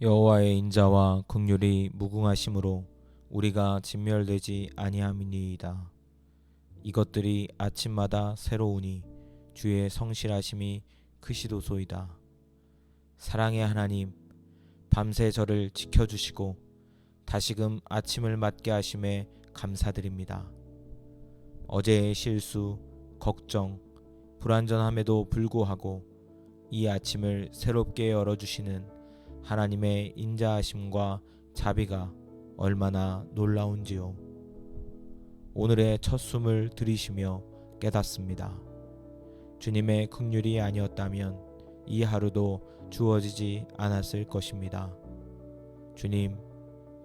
여호와의 인자와 긍휼이 무궁하심으로 우리가 진멸되지 아니함이니이다. 이것들이 아침마다 새로우니 주의 성실하심이 크시도소이다. 사랑의 하나님, 밤새 저를 지켜주시고 다시금 아침을 맞게 하심에 감사드립니다. 어제의 실수, 걱정, 불완전함에도 불구하고 이 아침을 새롭게 열어주시는 하나님의 인자하심과 자비가 얼마나 놀라운지요. 오늘의 첫 숨을 들이쉬며 깨닫습니다. 주님의 긍휼이 아니었다면 이 하루도 주어지지 않았을 것입니다. 주님,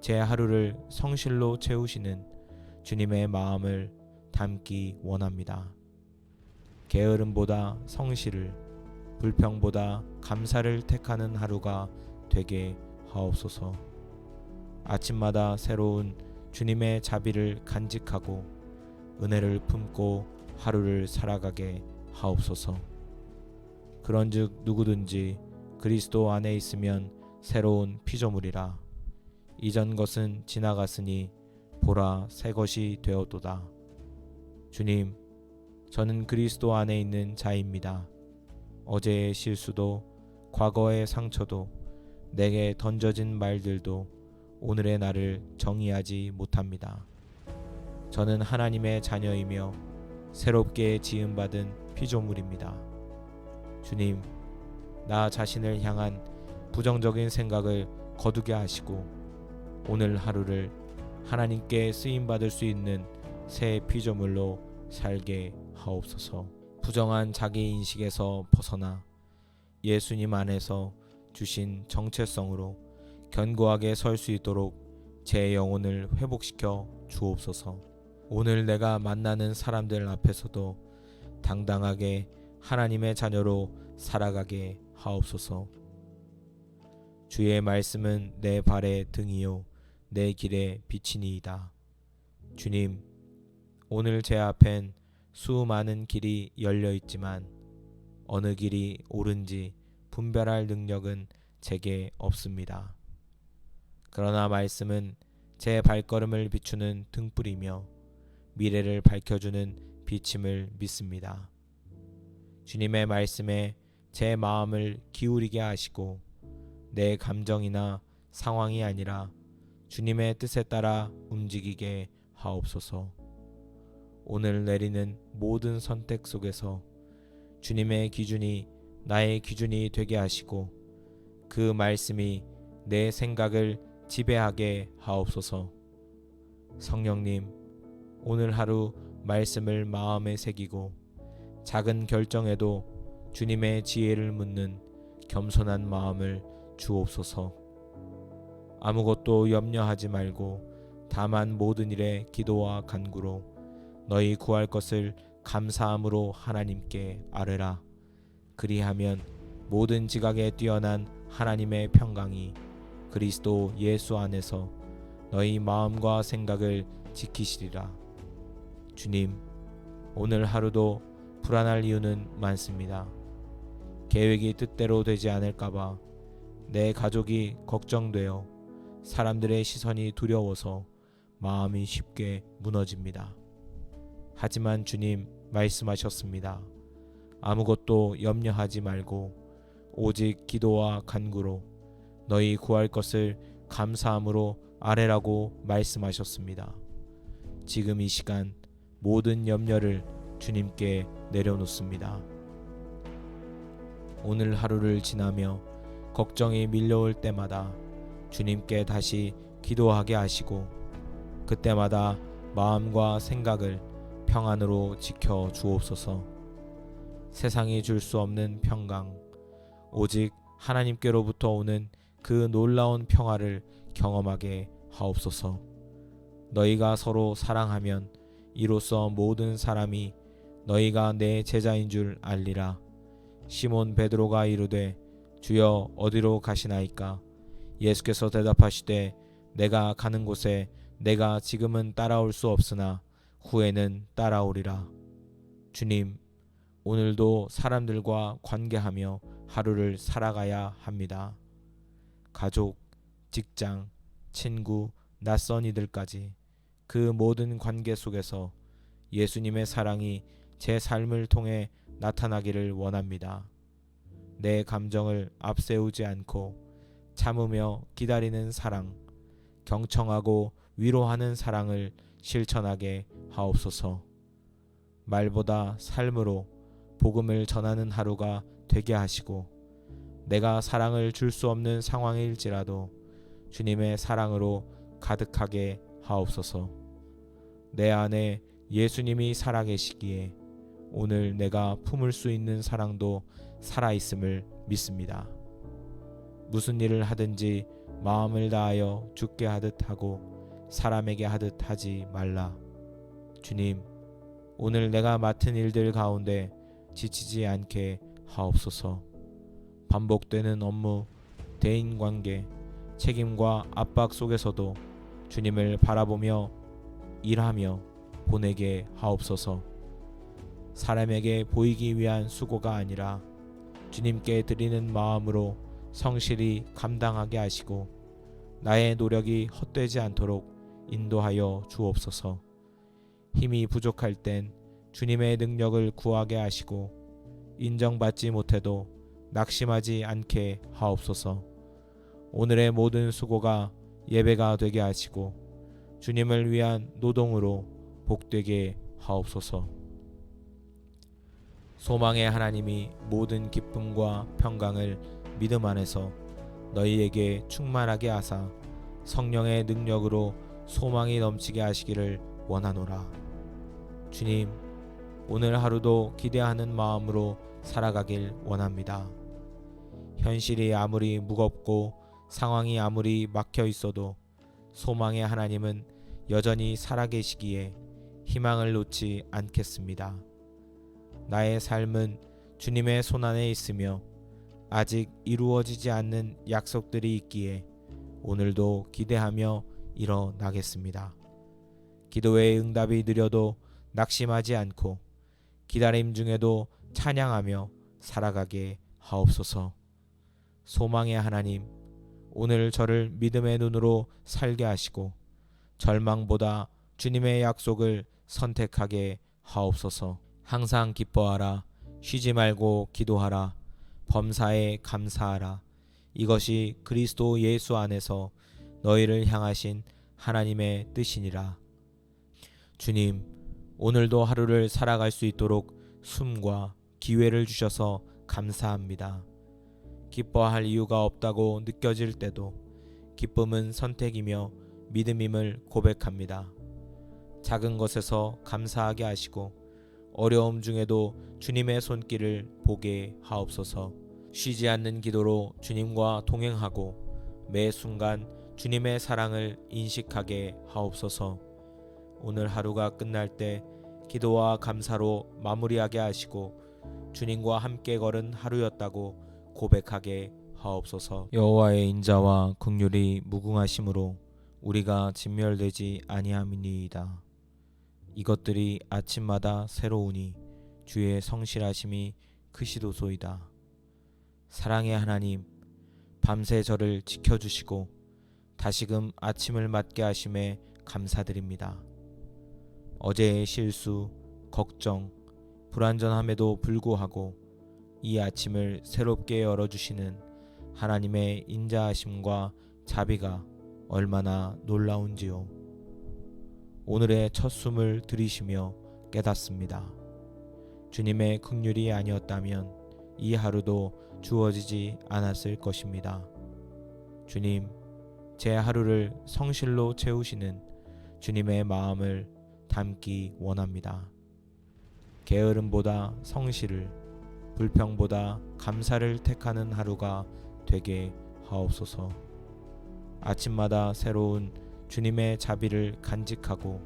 제 하루를 성실로 채우시는 주님의 마음을 담기 원합니다. 게으름보다 성실을, 불평보다 감사를 택하는 하루가 되게 하옵소서. 아침마다 새로운 주님의 자비를 간직하고 은혜를 품고 하루를 살아가게 하옵소서. 그런즉 누구든지 그리스도 안에 있으면 새로운 피조물이라. 이전 것은 지나갔으니 보라 새 것이 되었도다. 주님, 저는 그리스도 안에 있는 자입니다. 어제의 실수도 과거의 상처도 내게 던져진 말들도 오늘의 나를 정의하지 못합니다. 저는 하나님의 자녀이며 새롭게 지음받은 피조물입니다. 주님, 나 자신을 향한 부정적인 생각을 거두게 하시고 오늘 하루를 하나님께 쓰임받을 수 있는 새 피조물로 살게 하옵소서. 부정한 자기 인식에서 벗어나 예수님 안에서 주신 정체성으로 견고하게 설 수 있도록 제 영혼을 회복시켜 주옵소서. 오늘 내가 만나는 사람들 앞에서도 당당하게 하나님의 자녀로 살아가게 하옵소서. 주의 말씀은 내 발의 등이요 내 길의 빛이니이다. 주님, 오늘 제 앞엔 수많은 길이 열려 있지만 어느 길이 옳은지 분별할 능력은 제게 없습니다. 그러나 말씀은 제 발걸음을 비추는 등불이며 미래를 밝혀주는 빛임을 믿습니다. 주님의 말씀에 제 마음을 기울이게 하시고 내 감정이나 상황이 아니라 주님의 뜻에 따라 움직이게 하옵소서. 오늘 내리는 모든 선택 속에서 주님의 기준이 나의 기준이 되게 하시고 그 말씀이 내 생각을 지배하게 하옵소서. 성령님, 오늘 하루 말씀을 마음에 새기고 작은 결정에도 주님의 지혜를 묻는 겸손한 마음을 주옵소서. 아무것도 염려하지 말고 다만 모든 일에 기도와 간구로 너희 구할 것을 감사함으로 하나님께 아뢰라. 그리하면 모든 지각에 뛰어난 하나님의 평강이 그리스도 예수 안에서 너희 마음과 생각을 지키시리라. 주님, 오늘 하루도 불안할 이유는 많습니다. 계획이 뜻대로 되지 않을까봐 내 가족이 걱정되어 사람들의 시선이 두려워서 마음이 쉽게 무너집니다. 하지만 주님 말씀하셨습니다. 아무것도 염려하지 말고 오직 기도와 간구로 너희 구할 것을 감사함으로 아뢰라고 말씀하셨습니다. 지금 이 시간 모든 염려를 주님께 내려놓습니다. 오늘 하루를 지나며 걱정이 밀려올 때마다 주님께 다시 기도하게 하시고 그때마다 마음과 생각을 평안으로 지켜 주옵소서. 세상이 줄 수 없는 평강, 오직 하나님께로부터 오는 그 놀라운 평화를 경험하게 하옵소서. 너희가 서로 사랑하면 이로써 모든 사람이 너희가 내 제자인 줄 알리라. 시몬 베드로가 이르되 주여 어디로 가시나이까? 예수께서 대답하시되 내가 가는 곳에 내가 지금은 따라올 수 없으나 후에는 따라오리라. 주님, 오늘도 사람들과 관계하며 하루를 살아가야 합니다. 가족, 직장, 친구, 낯선 이들까지 그 모든 관계 속에서 예수님의 사랑이 제 삶을 통해 나타나기를 원합니다. 내 감정을 앞세우지 않고 참으며 기다리는 사랑, 경청하고 위로하는 사랑을 실천하게 하옵소서. 말보다 삶으로 복음을 전하는 하루가 되게 하시고, 내가 사랑을 줄 수 없는 상황일지라도 주님의 사랑으로 가득하게 하옵소서. 내 안에 예수님이 살아계시기에 오늘 내가 품을 수 있는 사랑도 살아있음을 믿습니다. 무슨 일을 하든지 마음을 다하여 주께 하듯 하고 사람에게 하듯 하지 말라. 주님, 오늘 내가 맡은 일들 가운데 지치지 않게 하옵소서. 반복되는 업무, 대인관계, 책임과 압박 속에서도 주님을 바라보며 일하며 보내게 하옵소서. 사람에게 보이기 위한 수고가 아니라 주님께 드리는 마음으로 성실히 감당하게 하시고, 나의 노력이 헛되지 않도록 인도하여 주옵소서. 힘이 부족할 땐 주님의 능력을 구하게 하시고, 인정받지 못해도 낙심하지 않게 하옵소서. 오늘의 모든 수고가 예배가 되게 하시고 주님을 위한 노동으로 복되게 하옵소서. 소망의 하나님이 모든 기쁨과 평강을 믿음 안에서 너희에게 충만하게 하사 성령의 능력으로 소망이 넘치게 하시기를 원하노라. 주님, 오늘 하루도 기대하는 마음으로 살아가길 원합니다. 현실이 아무리 무겁고 상황이 아무리 막혀 있어도 소망의 하나님은 여전히 살아계시기에 희망을 놓지 않겠습니다. 나의 삶은 주님의 손안에 있으며 아직 이루어지지 않는 약속들이 있기에 오늘도 기대하며 일어나겠습니다. 기도의 응답이 느려도 낙심하지 않고 기다림 중에도 찬양하며 살아가게 하옵소서. 소망의 하나님, 오늘 저를 믿음의 눈으로 살게 하시고 절망보다 주님의 약속을 선택하게 하옵소서. 항상 기뻐하라. 쉬지 말고 기도하라. 범사에 감사하라. 이것이 그리스도 예수 안에서 너희를 향하신 하나님의 뜻이니라. 주님, 오늘도 하루를 살아갈 수 있도록 숨과 기회를 주셔서 감사합니다. 기뻐할 이유가 없다고 느껴질 때도 기쁨은 선택이며 믿음임을 고백합니다. 작은 것에서 감사하게 하시고 어려움 중에도 주님의 손길을 보게 하옵소서. 쉬지 않는 기도로 주님과 동행하고 매 순간 주님의 사랑을 인식하게 하옵소서. 오늘 하루가 끝날 때 기도와 감사로 마무리하게 하시고 주님과 함께 걸은 하루였다고 고백하게 하옵소서. 여호와의 인자와 긍휼이 무궁하심으로 우리가 진멸되지 아니함이니이다. 이것들이 아침마다 새로우니 주의 성실하심이 크시도소이다. 사랑의 하나님, 밤새 저를 지켜주시고 다시금 아침을 맞게 하심에 감사드립니다. 어제의 실수, 걱정, 불완전함에도 불구하고 이 아침을 새롭게 열어주시는 하나님의 인자하심과 자비가 얼마나 놀라운지요. 오늘의 첫 숨을 들이쉬며 깨닫습니다. 주님의 긍휼이 아니었다면 이 하루도 주어지지 않았을 것입니다. 주님, 제 하루를 성실로 채우시는 주님의 마음을 담기 원합니다. 게으름보다 성실을, 불평보다 감사를 택하는 하루가 되게 하옵소서. 아침마다 새로운 주님의 자비를 간직하고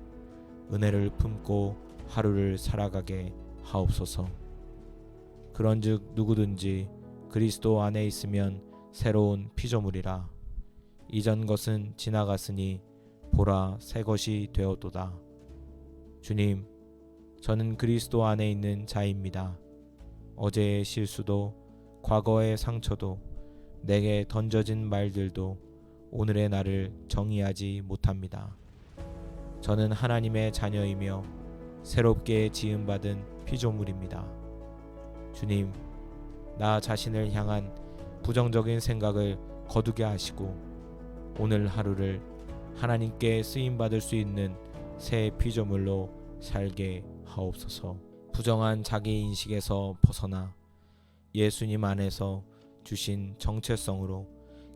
은혜를 품고 하루를 살아가게 하옵소서. 그런즉 누구든지 그리스도 안에 있으면 새로운 피조물이라. 이전 것은 지나갔으니 보라 새 것이 되었도다. 주님, 저는 그리스도 안에 있는 자입니다. 어제의 실수도 과거의 상처도 내게 던져진 말들도 오늘의 나를 정의하지 못합니다. 저는 하나님의 자녀이며 새롭게 지음받은 피조물입니다. 주님, 나 자신을 향한 부정적인 생각을 거두게 하시고 오늘 하루를 하나님께 쓰임받을 수 있는 새 피조물로 살게 하옵소서. 부정한 자기인식에서 벗어나 예수님 안에서 주신 정체성으로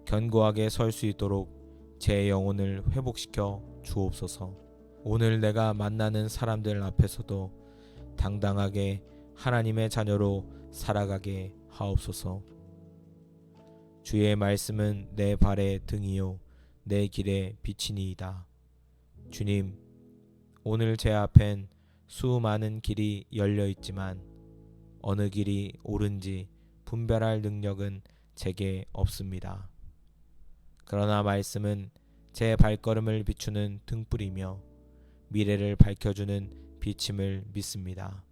견고하게 설 수 있도록 제 영혼을 회복시켜 주옵소서. 오늘 내가 만나는 사람들 앞에서도 당당하게 하나님의 자녀로 살아가게 하옵소서. 주의 말씀은 내 발의 등이요 내 길의 빛이니이다. 주님, 오늘 제 앞엔 수많은 길이 열려 있지만 어느 길이 옳은지 분별할 능력은 제게 없습니다. 그러나 말씀은 제 발걸음을 비추는 등불이며 미래를 밝혀주는 빛임을 믿습니다.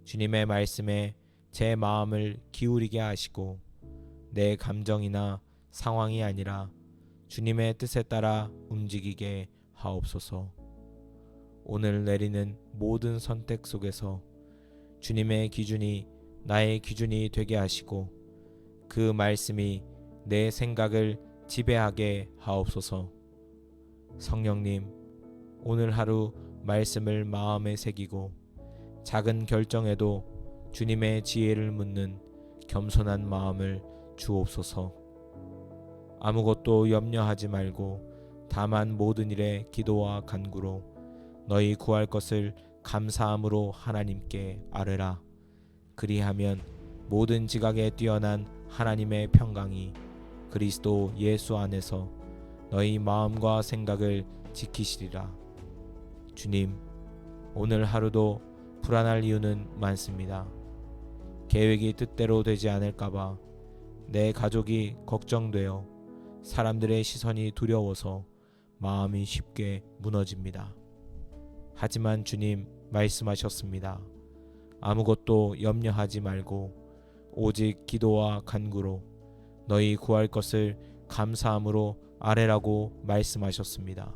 주님의 말씀에 제 마음을 기울이게 하시고 내 감정이나 상황이 아니라 주님의 뜻에 따라 움직이게 하옵소서. 오늘 내리는 모든 선택 속에서 주님의 기준이 나의 기준이 되게 하시고 그 말씀이 내 생각을 지배하게 하옵소서. 성령님, 오늘 하루 말씀을 마음에 새기고 작은 결정에도 주님의 지혜를 묻는 겸손한 마음을 주옵소서. 아무것도 염려하지 말고 다만 모든 일에 기도와 간구로 너희 구할 것을 감사함으로 하나님께 아뢰라. 그리하면 모든 지각에 뛰어난 하나님의 평강이 그리스도 예수 안에서 너희 마음과 생각을 지키시리라. 주님, 오늘 하루도 불안할 이유는 많습니다. 계획이 뜻대로 되지 않을까봐 내 가족이 걱정되어 사람들의 시선이 두려워서 마음이 쉽게 무너집니다. 하지만 주님 말씀하셨습니다. 아무것도 염려하지 말고 오직 기도와 간구로 너희 구할 것을 감사함으로 아뢰라고 말씀하셨습니다.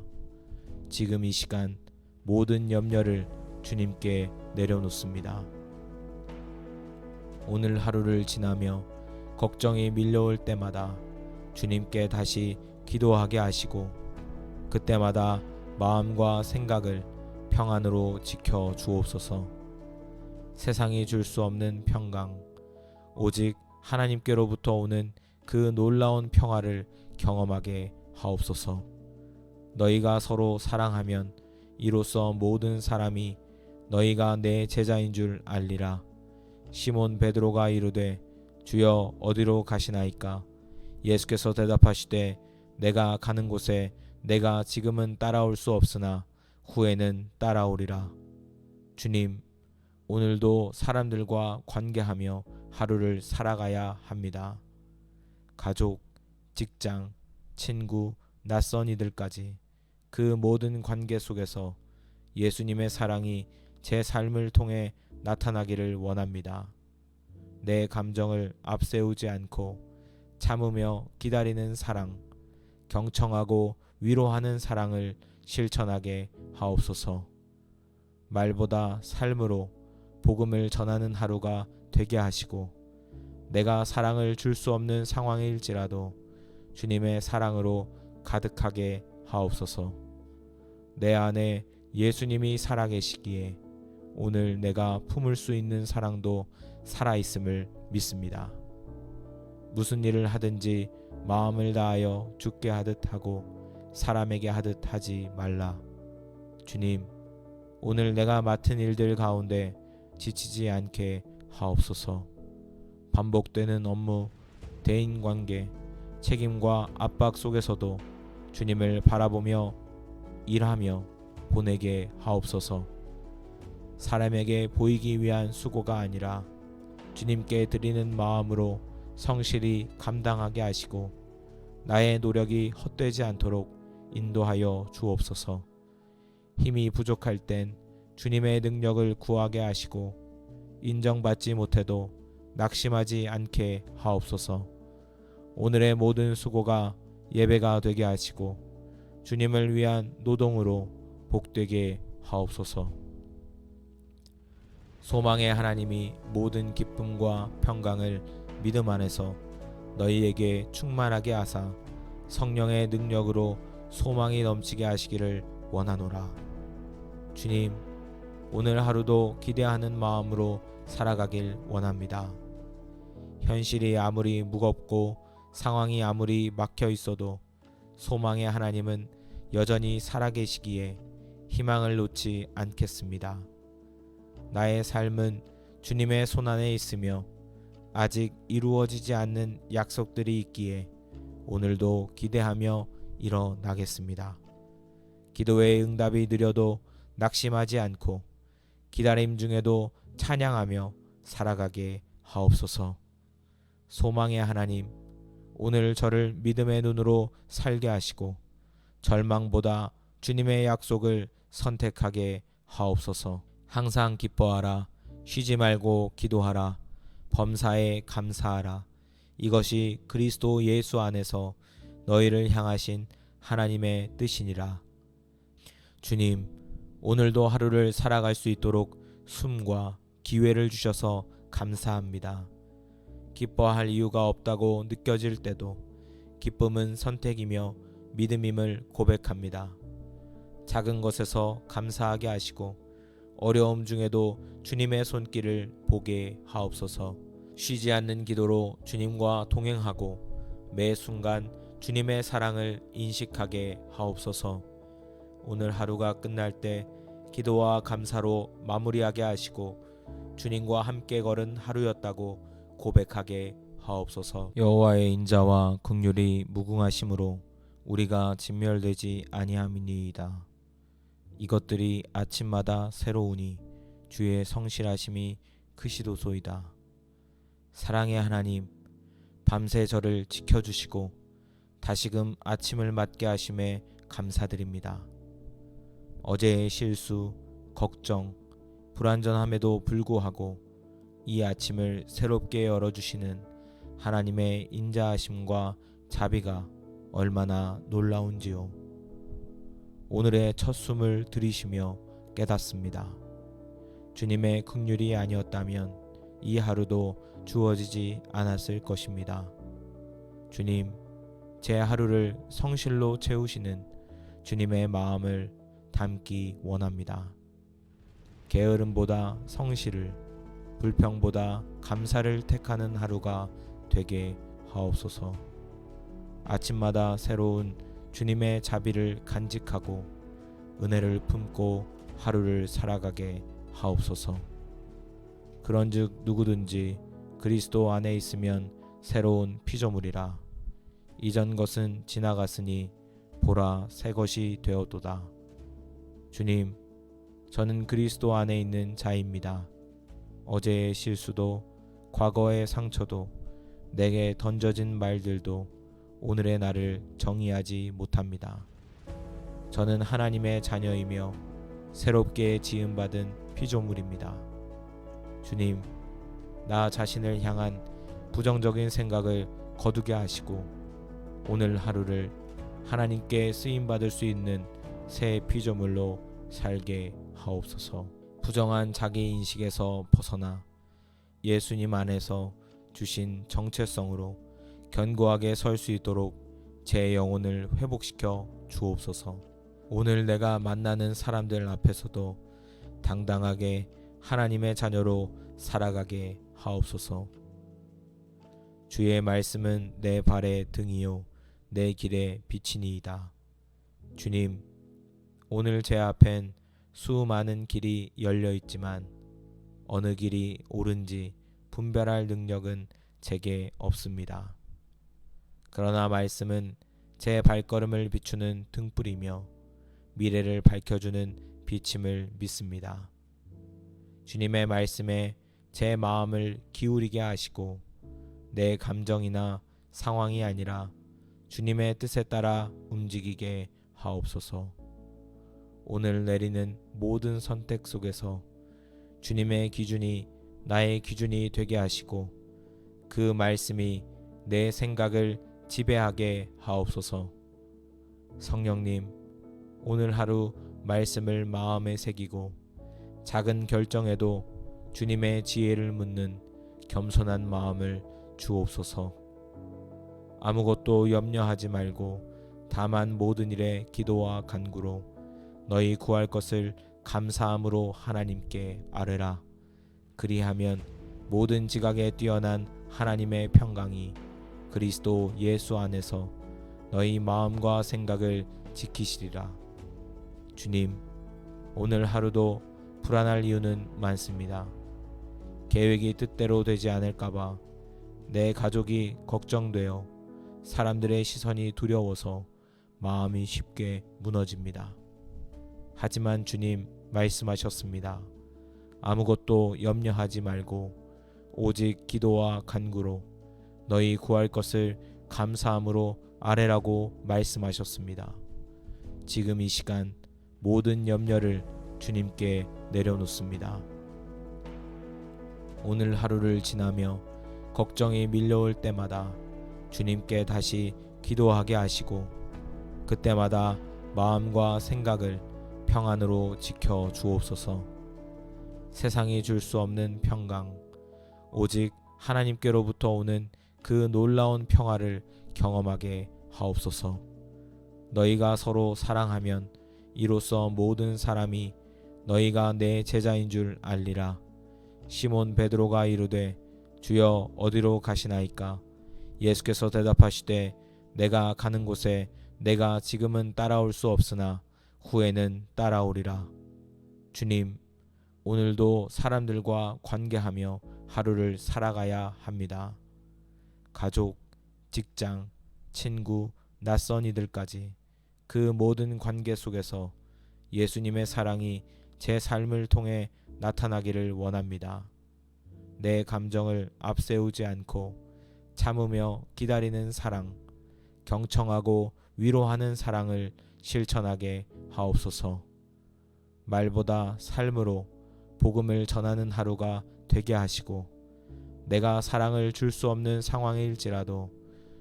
지금 이 시간 모든 염려를 주님께 내려놓습니다. 오늘 하루를 지나며 걱정이 밀려올 때마다 주님께 다시 기도하게 하시고 그때마다 마음과 생각을 평안으로 지켜 주옵소서. 세상이 줄 수 없는 평강, 오직 하나님께로부터 오는 그 놀라운 평화를 경험하게 하옵소서. 너희가 서로 사랑하면 이로써 모든 사람이 너희가 내 제자인 줄 알리라. 시몬 베드로가 이르되 주여 어디로 가시나이까? 예수께서 대답하시되 내가 가는 곳에 내가 지금은 따라올 수 없으나 후에는 따라오리라. 주님, 오늘도 사람들과 관계하며 하루를 살아가야 합니다. 가족, 직장, 친구, 낯선 이들까지 그 모든 관계 속에서 예수님의 사랑이 제 삶을 통해 나타나기를 원합니다. 내 감정을 앞세우지 않고 참으며 기다리는 사랑, 경청하고 위로하는 사랑을 실천하게 하옵소서. 말보다 삶으로 복음을 전하는 하루가 되게 하시고 내가 사랑을 줄 수 없는 상황일지라도 주님의 사랑으로 가득하게 하옵소서. 내 안에 예수님이 살아계시기에 오늘 내가 품을 수 있는 사랑도 살아있음을 믿습니다. 무슨 일을 하든지 마음을 다하여 주께 하듯 하고 사람에게 하듯 하지 말라. 주님, 오늘 내가 맡은 일들 가운데 지치지 않게 하옵소서. 반복되는 업무, 대인관계, 책임과 압박 속에서도 주님을 바라보며 일하며 보내게 하옵소서. 사람에게 보이기 위한 수고가 아니라 주님께 드리는 마음으로 성실히 감당하게 하시고 나의 노력이 헛되지 않도록 인도하여 주옵소서. 힘이 부족할 땐 주님의 능력을 구하게 하시고 인정받지 못해도 낙심하지 않게 하옵소서. 오늘의 모든 수고가 예배가 되게 하시고 주님을 위한 노동으로 복되게 하옵소서. 소망의 하나님이 모든 기쁨과 평강을 믿음 안에서 너희에게 충만하게 하사 성령의 능력으로 소망이 넘치게 하시기를 원하노라. 주님, 오늘 하루도 기대하는 마음으로 살아가길 원합니다. 현실이 아무리 무겁고 상황이 아무리 막혀 있어도 소망의 하나님은 여전히 살아계시기에 희망을 놓지 않겠습니다. 나의 삶은 주님의 손안에 있으며 아직 이루어지지 않는 약속들이 있기에 오늘도 기대하며 일어나겠습니다. 기도의 응답이 느려도 낙심하지 않고 기다림 중에도 찬양하며 살아가게 하옵소서. 소망의 하나님, 오늘 저를 믿음의 눈으로 살게 하시고 절망보다 주님의 약속을 선택하게 하옵소서. 항상 기뻐하라. 쉬지 말고 기도하라. 범사에 감사하라. 이것이 그리스도 예수 안에서 너희를 향하신 하나님의 뜻이니라. 주님, 오늘도 하루를 살아갈 수 있도록 숨과 기회를 주셔서 감사합니다. 기뻐할 이유가 없다고 느껴질 때도 기쁨은 선택이며 믿음임을 고백합니다. 작은 것에서 감사하게 하시고 어려움 중에도 주님의 손길을 보게 하옵소서. 쉬지 않는 기도로 주님과 동행하고 매 순간 주님의 사랑을 인식하게 하옵소서. 오늘 하루가 끝날 때 기도와 감사로 마무리하게 하시고 주님과 함께 걸은 하루였다고 고백하게 하옵소서. 여호와의 인자와 긍휼이 무궁하심으로 우리가 진멸되지 아니함이니이다. 이것들이 아침마다 새로우니 주의 성실하심이 크시도소이다. 사랑의 하나님, 밤새 저를 지켜주시고 다시금 아침을 맞게 하심에 감사드립니다. 어제의 실수, 걱정, 불완전함에도 불구하고 이 아침을 새롭게 열어주시는 하나님의 인자하심과 자비가 얼마나 놀라운지요. 오늘의 첫 숨을 들이쉬며 깨닫습니다. 주님의 긍휼이 아니었다면 이 하루도 주어지지 않았을 것입니다. 주님, 제 하루를 성실로 채우시는 주님의 마음을 담기 원합니다. 게으름보다 성실을, 불평보다 감사를 택하는 하루가 되게 하옵소서. 아침마다 새로운 주님의 자비를 간직하고 은혜를 품고 하루를 살아가게 하옵소서. 그런즉 누구든지 그리스도 안에 있으면 새로운 피조물이라. 이전 것은 지나갔으니 보라 새 것이 되었도다. 주님, 저는 그리스도 안에 있는 자입니다. 어제의 실수도 과거의 상처도 내게 던져진 말들도 오늘의 나를 정의하지 못합니다. 저는 하나님의 자녀이며 새롭게 지음받은 피조물입니다. 주님, 나 자신을 향한 부정적인 생각을 거두게 하시고 오늘 하루를 하나님께 쓰임받을 수 있는 새 피조물로 살게 하옵소서. 부정한 자기인식에서 벗어나 예수님 안에서 주신 정체성으로 견고하게 설 수 있도록 제 영혼을 회복시켜 주옵소서. 오늘 내가 만나는 사람들 앞에서도 당당하게 하나님의 자녀로 살아가게 하옵소서. 주의 말씀은 내 발의 등이요 내 길의 빛이니이다. 주님, 오늘 제 앞엔 수많은 길이 열려 있지만 어느 길이 옳은지 분별할 능력은 제게 없습니다. 그러나 말씀은 제 발걸음을 비추는 등불이며 미래를 밝혀주는 빛임을 믿습니다. 주님의 말씀에 제 마음을 기울이게 하시고 내 감정이나 상황이 아니라 주님의 뜻에 따라 움직이게 하옵소서. 오늘 내리는 모든 선택 속에서 주님의 기준이 나의 기준이 되게 하시고 그 말씀이 내 생각을 지배하게 하옵소서. 성령님, 오늘 하루 말씀을 마음에 새기고 작은 결정에도 주님의 지혜를 묻는 겸손한 마음을 주옵소서. 아무것도 염려하지 말고 다만 모든 일에 기도와 간구로 너희 구할 것을 감사함으로 하나님께 아뢰라. 그리하면 모든 지각에 뛰어난 하나님의 평강이 그리스도 예수 안에서 너희 마음과 생각을 지키시리라. 주님, 오늘 하루도 불안할 이유는 많습니다. 계획이 뜻대로 되지 않을까봐 내 가족이 걱정되어 사람들의 시선이 두려워서 마음이 쉽게 무너집니다. 하지만 주님 말씀하셨습니다. 아무것도 염려하지 말고 오직 기도와 간구로 너희 구할 것을 감사함으로 아뢰라고 말씀하셨습니다. 지금 이 시간 모든 염려를 주님께 내려놓습니다. 오늘 하루를 지나며 걱정이 밀려올 때마다 주님께 다시 기도하게 하시고 그때마다 마음과 생각을 평안으로 지켜 주옵소서. 세상이 줄 수 없는 평강, 오직 하나님께로부터 오는 그 놀라운 평화를 경험하게 하옵소서. 너희가 서로 사랑하면 이로써 모든 사람이 너희가 내 제자인 줄 알리라. 시몬 베드로가 이르되 주여 어디로 가시나이까? 예수께서 대답하시되 내가 가는 곳에 내가 지금은 따라올 수 없으나 후에는 따라오리라. 주님, 오늘도 사람들과 관계하며 하루를 살아가야 합니다. 가족, 직장, 친구, 낯선 이들까지 그 모든 관계 속에서 예수님의 사랑이 제 삶을 통해 나타나기를 원합니다. 내 감정을 앞세우지 않고 참으며 기다리는 사랑, 경청하고 위로하는 사랑을 실천하게 하옵소서. 말보다 삶으로 복음을 전하는 하루가 되게 하시고 내가 사랑을 줄 수 없는 상황일지라도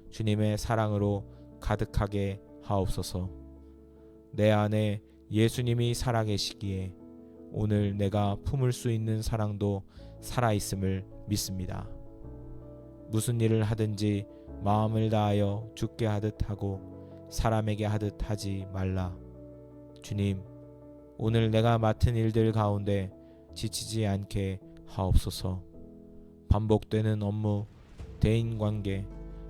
주님의 사랑으로 가득하게 하옵소서. 내 안에 예수님이 살아계시기에 오늘 내가 품을 수 있는 사랑도 살아있음을 믿습니다. 무슨 일을 하든지 마음을 다하여 주께 하듯 하고 사람에게 하듯 하지 말라. 주님, 오늘 내가 맡은 일들 가운데 지치지 않게 하옵소서. 반복되는 업무, 대인관계,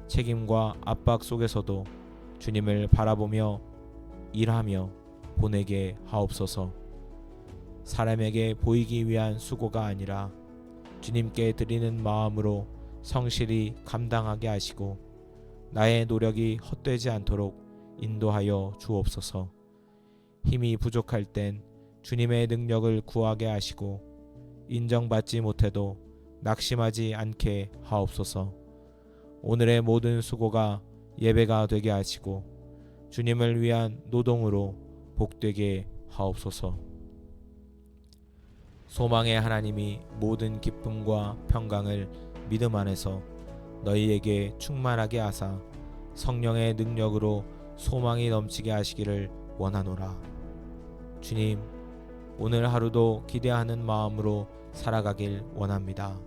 책임과 압박 속에서도 주님을 바라보며 일하며 보내게 하옵소서. 사람에게 보이기 위한 수고가 아니라 주님께 드리는 마음으로 성실히 감당하게 하시고 나의 노력이 헛되지 않도록 인도하여 주옵소서. 힘이 부족할 땐 주님의 능력을 구하게 하시고 인정받지 못해도 낙심하지 않게 하옵소서. 오늘의 모든 수고가 예배가 되게 하시고 주님을 위한 노동으로 복되게 하옵소서. 소망의 하나님이 모든 기쁨과 평강을 믿음 안에서 너희에게 충만하게 하사 성령의 능력으로 소망이 넘치게 하시기를 원하노라. 주님, 오늘 하루도 기대하는 마음으로 살아가길 원합니다.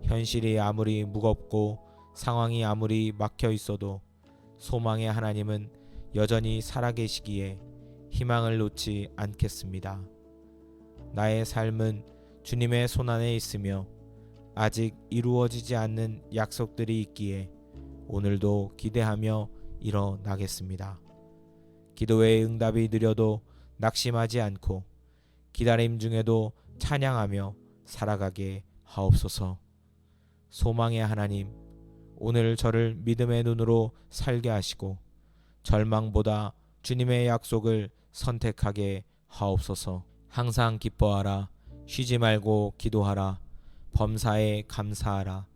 현실이 아무리 무겁고 상황이 아무리 막혀 있어도 소망의 하나님은 여전히 살아계시기에 희망을 놓지 않겠습니다. 나의 삶은 주님의 손안에 있으며 아직 이루어지지 않는 약속들이 있기에 오늘도 기대하며 일어나겠습니다. 기도의 응답이 느려도 낙심하지 않고 기다림 중에도 찬양하며 살아가게 하옵소서. 소망의 하나님, 오늘 저를 믿음의 눈으로 살게 하시고 절망보다 주님의 약속을 선택하게 하옵소서. 항상 기뻐하라. 쉬지 말고 기도하라. 범사에 감사하라.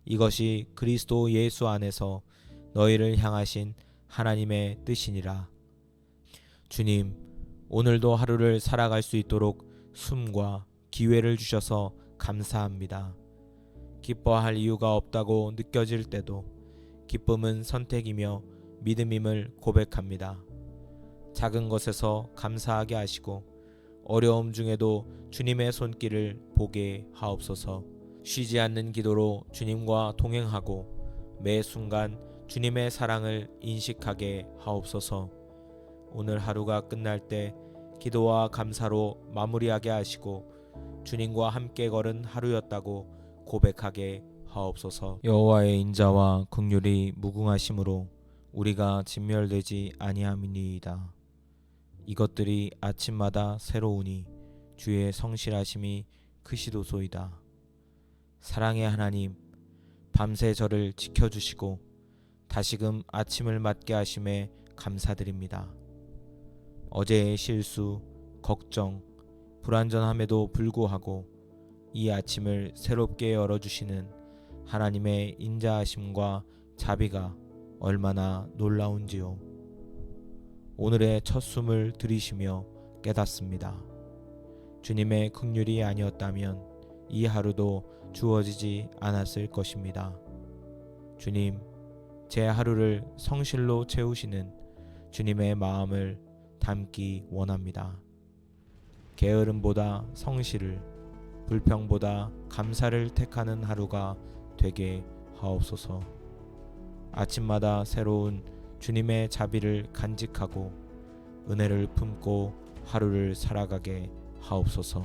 이것이 그리스도 예수 안에서 너희를 향하신 하나님의 뜻이니라. 주님, 오늘도 하루를 살아갈 수 있도록 숨과 기회를 주셔서 감사합니다. 기뻐할 이유가 없다고 느껴질 때도 기쁨은 선택이며 믿음임을 고백합니다. 작은 것에서 감사하게 하시고 어려움 중에도 주님의 손길을 보게 하옵소서. 쉬지 않는 기도로 주님과 동행하고 매 순간 주님의 사랑을 인식하게 하옵소서. 오늘 하루가 끝날 때 기도와 감사로 마무리하게 하시고 주님과 함께 걸은 하루였다고 고백하게 하옵소서. 여호와의 인자와 긍휼이 무궁하심으로 우리가 진멸되지 아니함이니이다. 이것들이 아침마다 새로우니 주의 성실하심이 크시도소이다. 사랑의 하나님, 밤새 저를 지켜주시고 다시금 아침을 맞게 하심에 감사드립니다. 어제의 실수, 걱정, 불완전함에도 불구하고 이 아침을 새롭게 열어주시는 하나님의 인자하심과 자비가 얼마나 놀라운지요. 오늘의 첫 숨을 들이쉬며 깨닫습니다. 주님의 긍휼이 아니었다면 이 하루도 주어지지 않았을 것입니다. 주님, 제 하루를 성실로 채우시는 주님의 마음을 담기 원합니다. 게으름보다 성실을, 불평보다 감사를 택하는 하루가 되게 하옵소서. 아침마다 새로운 주님의 자비를 간직하고 은혜를 품고 하루를 살아가게 하옵소서.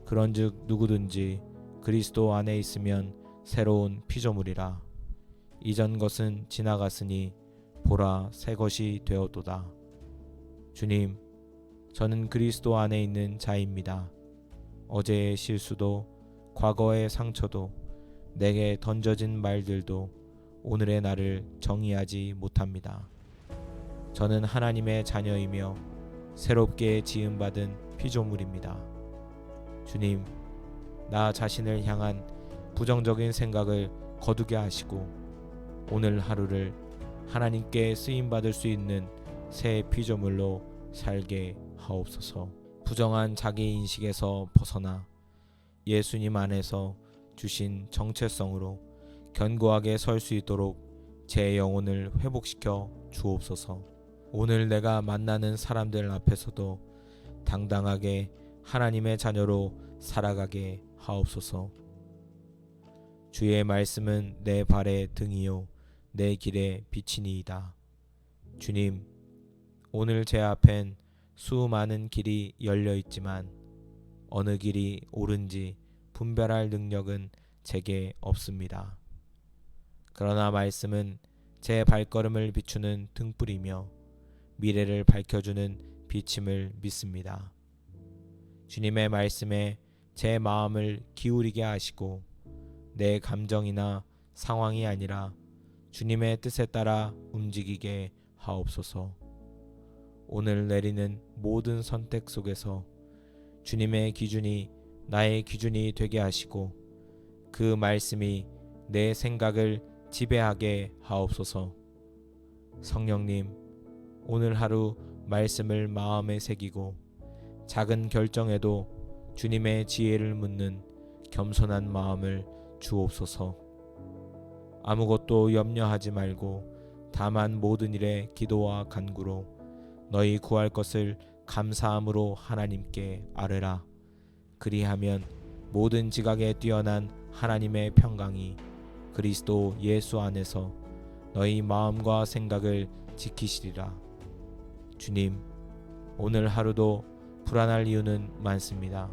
그런즉 누구든지 그리스도 안에 있으면 새로운 피조물이라. 이전 것은 지나갔으니 보라 새 것이 되었도다. 주님, 저는 그리스도 안에 있는 자입니다. 어제의 실수도 과거의 상처도 내게 던져진 말들도 오늘의 나를 정의하지 못합니다. 저는 하나님의 자녀이며 새롭게 지음받은 피조물입니다. 주님, 나 자신을 향한 부정적인 생각을 거두게 하시고 오늘 하루를 하나님께 쓰임받을 수 있는 새 피조물로 살게 하옵소서. 부정한 자기인식에서 벗어나 예수님 안에서 주신 정체성으로 견고하게 설 수 있도록 제 영혼을 회복시켜 주옵소서. 오늘 내가 만나는 사람들 앞에서도 당당하게 하나님의 자녀로 살아가게 하옵소서. 주의 말씀은 내 발의 등이요 내 길의 빛이니이다. 주님, 오늘 제 앞엔 수많은 길이 열려 있지만 어느 길이 옳은지 분별할 능력은 제게 없습니다. 그러나 말씀은 제 발걸음을 비추는 등불이며 미래를 밝혀주는 빛임을 믿습니다. 주님의 말씀에 제 마음을 기울이게 하시고 내 감정이나 상황이 아니라 주님의 뜻에 따라 움직이게 하옵소서. 오늘 내리는 모든 선택 속에서 주님의 기준이 나의 기준이 되게 하시고 그 말씀이 내 생각을 지배하게 하옵소서. 성령님, 오늘 하루 말씀을 마음에 새기고 작은 결정에도 주님의 지혜를 묻는 겸손한 마음을 주옵소서. 아무것도 염려하지 말고 다만 모든 일에 기도와 간구로 너희 구할 것을 감사함으로 하나님께 아뢰라. 그리하면 모든 지각에 뛰어난 하나님의 평강이 그리스도 예수 안에서 너희 마음과 생각을 지키시리라. 주님, 오늘 하루도 불안할 이유는 많습니다.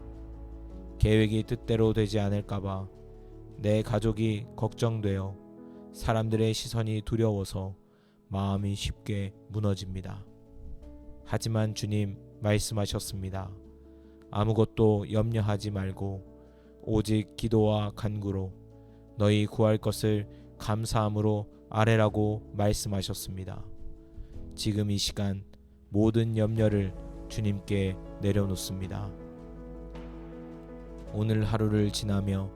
계획이 뜻대로 되지 않을까봐 내 가족이 걱정되어 사람들의 시선이 두려워서 마음이 쉽게 무너집니다. 하지만 주님 말씀하셨습니다. 아무것도 염려하지 말고 오직 기도와 간구로 너희 구할 것을 감사함으로 아뢰라고 말씀하셨습니다. 지금 이 시간 모든 염려를 주님께 내려놓습니다. 오늘 하루를 지나며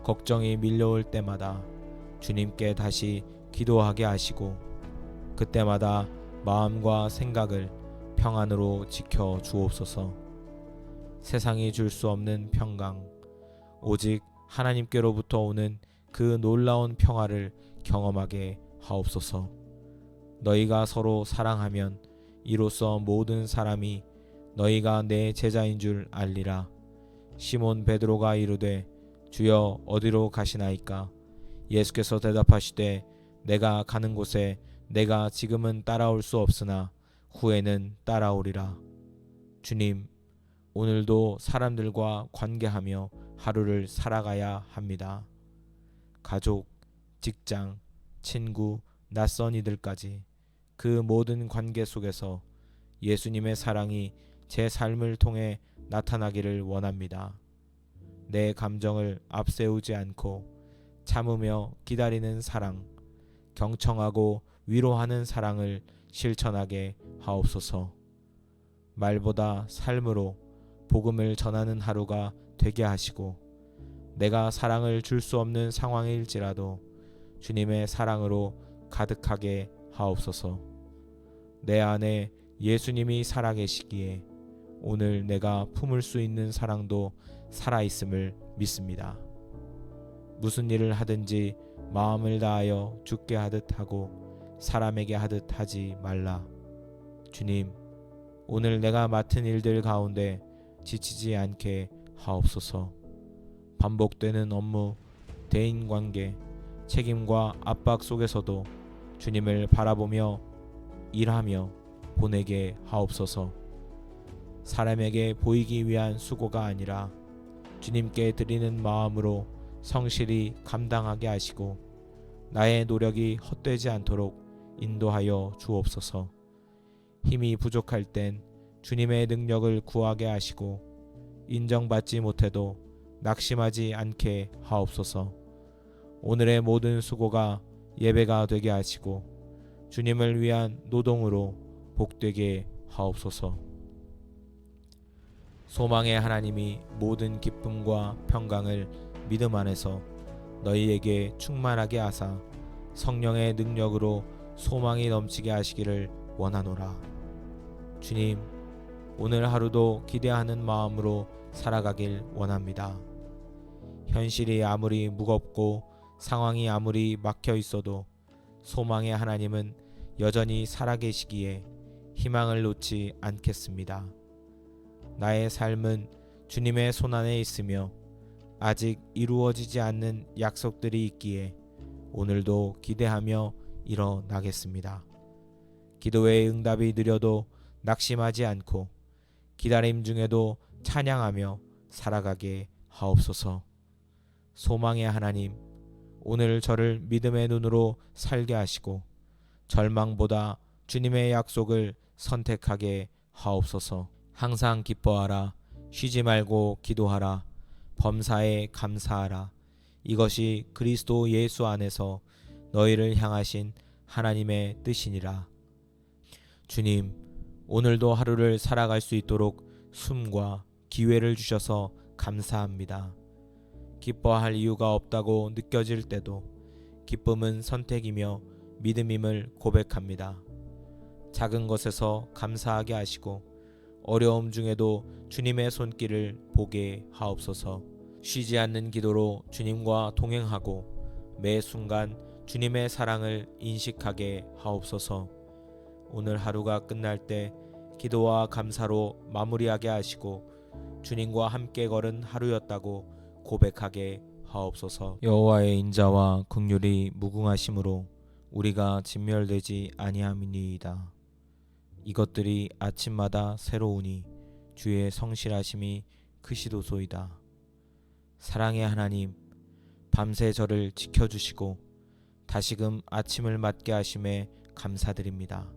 걱정이 밀려올 때마다 주님께 다시 기도하게 하시고 그때마다 마음과 생각을 평안으로 지켜 주옵소서. 세상이 줄 수 없는 평강, 오직 하나님께로부터 오는 그 놀라운 평화를 경험하게 하옵소서. 너희가 서로 사랑하면 이로써 모든 사람이 너희가 내 제자인 줄 알리라. 시몬 베드로가 이르되 주여 어디로 가시나이까? 예수께서 대답하시되 내가 가는 곳에 내가 지금은 따라올 수 없으나 후에는 따라오리라. 주님, 오늘도 사람들과 관계하며 하루를 살아가야 합니다. 가족, 직장, 친구, 낯선 이들까지 그 모든 관계 속에서 예수님의 사랑이 제 삶을 통해 나타나기를 원합니다. 내 감정을 앞세우지 않고 참으며 기다리는 사랑, 경청하고 위로하는 사랑을 실천하게 하옵소서. 말보다 삶으로 복음을 전하는 하루가 되게 하시고 내가 사랑을 줄 수 없는 상황일지라도 주님의 사랑으로 가득하게 하옵소서. 내 안에 예수님이 살아계시기에 오늘 내가 품을 수 있는 사랑도 살아있음을 믿습니다. 무슨 일을 하든지 마음을 다하여 주께 하듯 하고 사람에게 하듯 하지 말라. 주님, 오늘 내가 맡은 일들 가운데 지치지 않게 하옵소서. 반복되는 업무, 대인관계, 책임과 압박 속에서도 주님을 바라보며 일하며 보내게 하옵소서. 사람에게 보이기 위한 수고가 아니라 주님께 드리는 마음으로 성실히 감당하게 하시고 나의 노력이 헛되지 않도록 인도하여 주옵소서. 힘이 부족할 땐 주님의 능력을 구하게 하시고 인정받지 못해도 낙심하지 않게 하옵소서. 오늘의 모든 수고가 예배가 되게 하시고 주님을 위한 노동으로 복되게 하옵소서. 소망의 하나님이 모든 기쁨과 평강을 믿음 안에서 너희에게 충만하게 하사 성령의 능력으로 소망이 넘치게 하시기를 원하노라. 주님, 오늘 하루도 기대하는 마음으로 살아가길 원합니다. 현실이 아무리 무겁고 상황이 아무리 막혀 있어도 소망의 하나님은 여전히 살아계시기에 희망을 놓지 않겠습니다. 나의 삶은 주님의 손안에 있으며 아직 이루어지지 않는 약속들이 있기에 오늘도 기대하며 일어나겠습니다. 기도의 응답이 느려도 낙심하지 않고 기다림 중에도 찬양하며 살아가게 하옵소서. 소망의 하나님, 오늘 저를 믿음의 눈으로 살게 하시고 절망보다 주님의 약속을 선택하게 하옵소서. 항상 기뻐하라. 쉬지 말고 기도하라. 범사에 감사하라. 이것이 그리스도 예수 안에서 너희를 향하신 하나님의 뜻이니라. 주님, 오늘도 하루를 살아갈 수 있도록 숨과 기회를 주셔서 감사합니다. 기뻐할 이유가 없다고 느껴질 때도 기쁨은 선택이며 믿음임을 고백합니다. 작은 것에서 감사하게 하시고 어려움 중에도 주님의 손길을 보게 하옵소서. 쉬지 않는 기도로 주님과 동행하고 매 순간 주님의 사랑을 인식하게 하옵소서. 오늘 하루가 끝날 때 기도와 감사로 마무리하게 하시고 주님과 함께 걸은 하루였다고 고백하게 하옵소서. 여호와의 인자와 긍휼이 무궁하심으로 우리가 진멸되지 아니함이니이다. 이것들이 아침마다 새로우니 주의 성실하심이 크시도소이다. 사랑의 하나님, 밤새 저를 지켜주시고 다시금 아침을 맞게 하심에 감사드립니다.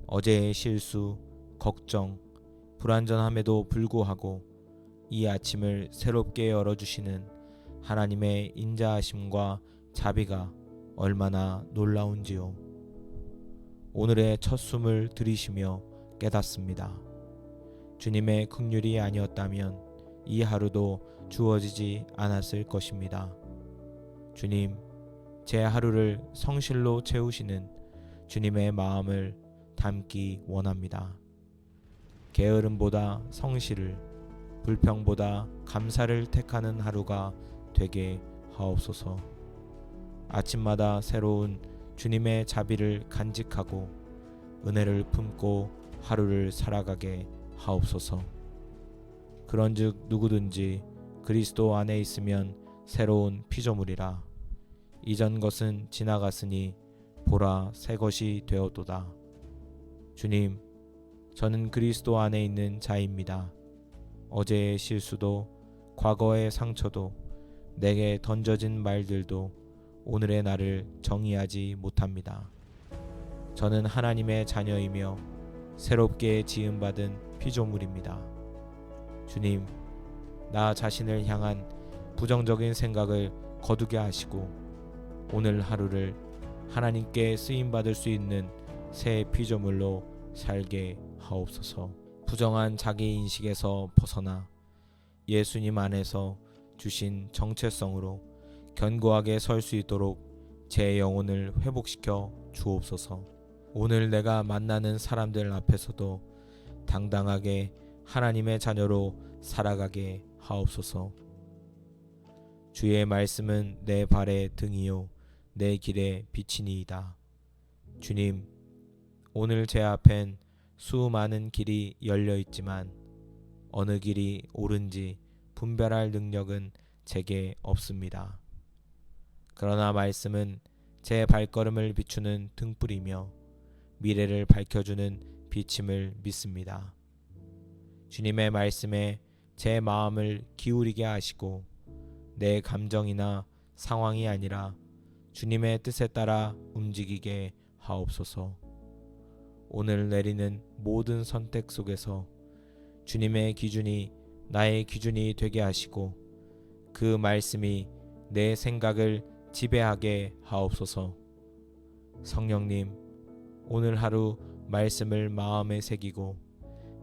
어제의 실수, 걱정, 불완전함에도 불구하고 이 아침을 새롭게 열어주시는 하나님의 인자하심과 자비가 얼마나 놀라운지요. 오늘의 첫 숨을 들이쉬며 깨닫습니다. 주님의 긍휼이 아니었다면 이 하루도 주어지지 않았을 것입니다. 주님, 제 하루를 성실로 채우시는 주님의 마음을 담기 원합니다. 게으름보다 성실을, 불평보다 감사를 택하는 하루가 되게 하옵소서. 아침마다 새로운 주님의 자비를 간직하고 은혜를 품고 하루를 살아가게 하옵소서. 그런즉 누구든지 그리스도 안에 있으면 새로운 피조물이라. 이전 것은 지나갔으니 보라 새 것이 되었도다. 주님, 저는 그리스도 안에 있는 자입니다. 어제의 실수도 과거의 상처도 내게 던져진 말들도 오늘의 나를 정의하지 못합니다. 저는 하나님의 자녀이며 새롭게 지음받은 피조물입니다. 주님, 나 자신을 향한 부정적인 생각을 거두게 하시고 오늘 하루를 하나님께 쓰임받을 수 있는 새 피조물로 살게 하옵소서. 부정한 자기인식에서 벗어나 예수님 안에서 주신 정체성으로 견고하게 설 수 있도록 제 영혼을 회복시켜 주옵소서. 오늘 내가 만나는 사람들 앞에서도 당당하게 하나님의 자녀로 살아가게 하옵소서. 주의 말씀은 내 발의 등이요 내 길의 빛이니이다. 주님, 오늘 제 앞엔 수많은 길이 열려 있지만 어느 길이 옳은지 분별할 능력은 제게 없습니다. 그러나 말씀은 제 발걸음을 비추는 등불이며 미래를 밝혀주는 빛임을 믿습니다. 주님의 말씀에 제 마음을 기울이게 하시고 내 감정이나 상황이 아니라 주님의 뜻에 따라 움직이게 하옵소서. 오늘 내리는 모든 선택 속에서 주님의 기준이 나의 기준이 되게 하시고 그 말씀이 내 생각을 지배하게 하옵소서. 성령님, 오늘 하루 말씀을 마음에 새기고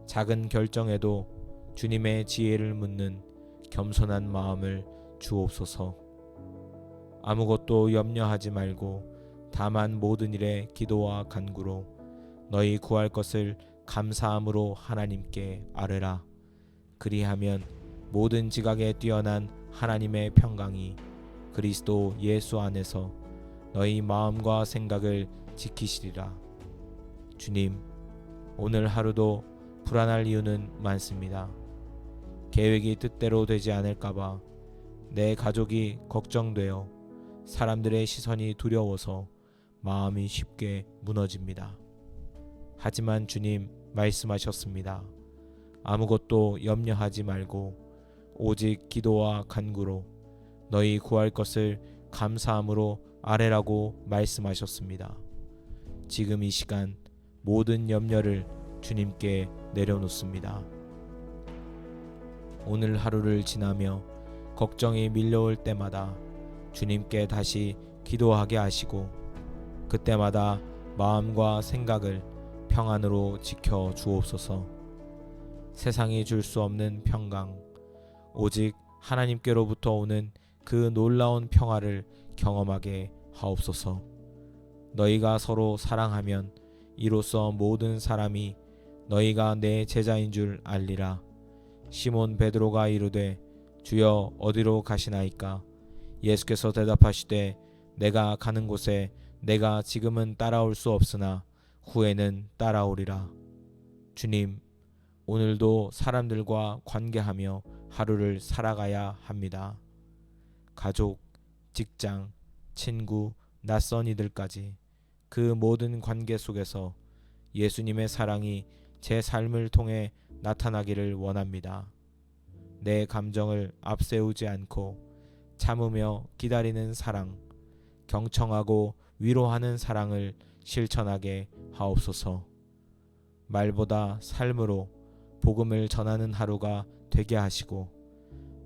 작은 결정에도 주님의 지혜를 묻는 겸손한 마음을 주옵소서. 아무것도 염려하지 말고 다만 모든 일에 기도와 간구로 너희 구할 것을 감사함으로 하나님께 아뢰라. 그리하면 모든 지각에 뛰어난 하나님의 평강이 그리스도 예수 안에서 너희 마음과 생각을 지키시리라. 주님, 오늘 하루도 불안할 이유는 많습니다. 계획이 뜻대로 되지 않을까봐 내 가족이 걱정되어 사람들의 시선이 두려워서 마음이 쉽게 무너집니다. 하지만 주님 말씀하셨습니다. 아무것도 염려하지 말고 오직 기도와 간구로 너희 구할 것을 감사함으로 아뢰라고 말씀하셨습니다. 지금 이 시간 모든 염려를 주님께 내려놓습니다. 오늘 하루를 지나며 걱정이 밀려올 때마다 주님께 다시 기도하게 하시고 그때마다 마음과 생각을 평안으로 지켜 주옵소서. 세상이 줄 수 없는 평강, 오직 하나님께로부터 오는 그 놀라운 평화를 경험하게 하옵소서. 너희가 서로 사랑하면 이로써 모든 사람이 너희가 내 제자인 줄 알리라. 시몬 베드로가 이르되 주여 어디로 가시나이까? 예수께서 대답하시되 내가 가는 곳에 내가 지금은 따라올 수 없으나 후에는 따라오리라. 주님, 오늘도 사람들과 관계하며 하루를 살아가야 합니다. 가족, 직장, 친구, 낯선 이들까지 그 모든 관계 속에서 예수님의 사랑이 제 삶을 통해 나타나기를 원합니다. 내 감정을 앞세우지 않고 참으며 기다리는 사랑, 경청하고 위로하는 사랑을 실천하게 하옵소서. 말보다 삶으로 복음을 전하는 하루가 되게 하시고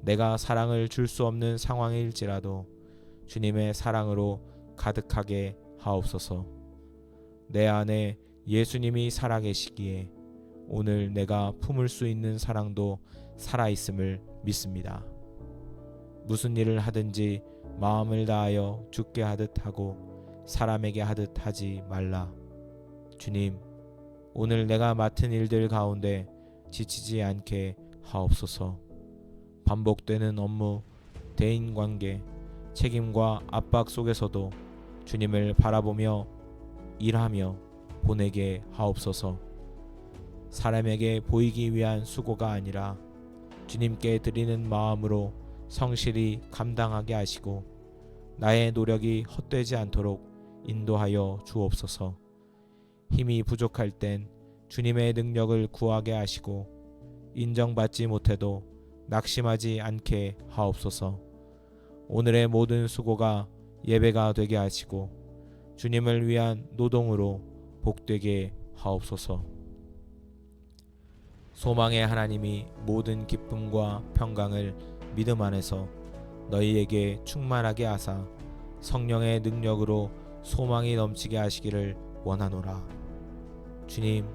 내가 사랑을 줄 수 없는 상황일지라도 주님의 사랑으로 가득하게 하옵소서. 내 안에 예수님이 살아계시기에 오늘 내가 품을 수 있는 사랑도 살아있음을 믿습니다. 무슨 일을 하든지 마음을 다하여 주께 하듯 하고 사람에게 하듯 하지 말라. 주님, 오늘 내가 맡은 일들 가운데 지치지 않게 하옵소서. 반복되는 업무, 대인관계, 책임과 압박 속에서도 주님을 바라보며 일하며 보내게 하옵소서. 사람에게 보이기 위한 수고가 아니라 주님께 드리는 마음으로 성실히 감당하게 하시고 나의 노력이 헛되지 않도록 인도하여 주옵소서. 힘이 부족할 땐 주님의 능력을 구하게 하시고 인정받지 못해도 낙심하지 않게 하옵소서. 오늘의 모든 수고가 예배가 되게 하시고 주님을 위한 노동으로 복되게 하옵소서. 소망의 하나님이 모든 기쁨과 평강을 믿음 안에서 너희에게 충만하게 하사 성령의 능력으로 소망이 넘치게 하시기를 원하노라. 주님,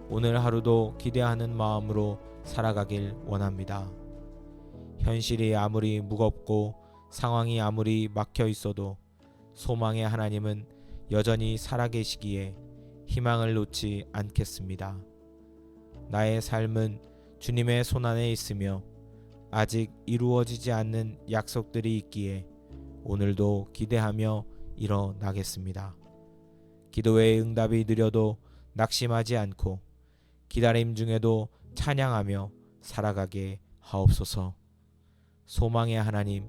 오늘 하루도 기대하는 마음으로 살아가길 원합니다. 현실이 아무리 무겁고 상황이 아무리 막혀 있어도 소망의 하나님은 여전히 살아계시기에 희망을 놓지 않겠습니다. 나의 삶은 주님의 손안에 있으며 아직 이루어지지 않는 약속들이 있기에 오늘도 기대하며 일어나겠습니다. 기도의 응답이 느려도 낙심하지 않고 기다림 중에도 찬양하며 살아가게 하옵소서. 소망의 하나님,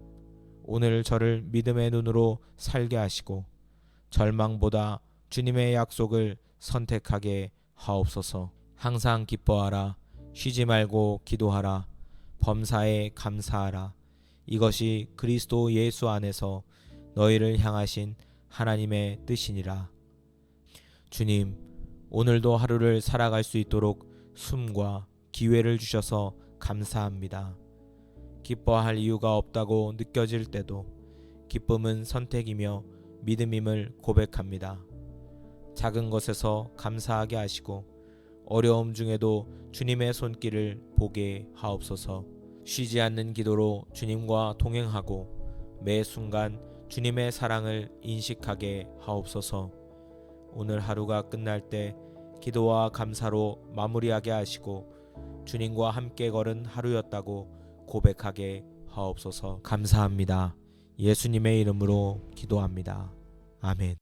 오늘 저를 믿음의 눈으로 살게 하시고 절망보다 주님의 약속을 선택하게 하옵소서. 항상 기뻐하라. 쉬지 말고 기도하라. 범사에 감사하라. 이것이 그리스도 예수 안에서 너희를 향하신 하나님의 뜻이니라. 주님, 오늘도 하루를 살아갈 수 있도록 숨과 기회를 주셔서 감사합니다. 기뻐할 이유가 없다고 느껴질 때도 기쁨은 선택이며 믿음임을 고백합니다. 작은 것에서 감사하게 하시고 어려움 중에도 주님의 손길을 보게 하옵소서. 쉬지 않는 기도로 주님과 동행하고 매 순간 주님의 사랑을 인식하게 하옵소서. 오늘 하루가 끝날 때 기도와 감사로 마무리하게 하시고 주님과 함께 걸은 하루였다고 고백하게 하옵소서. 감사합니다. 예수님의 이름으로 기도합니다. 아멘.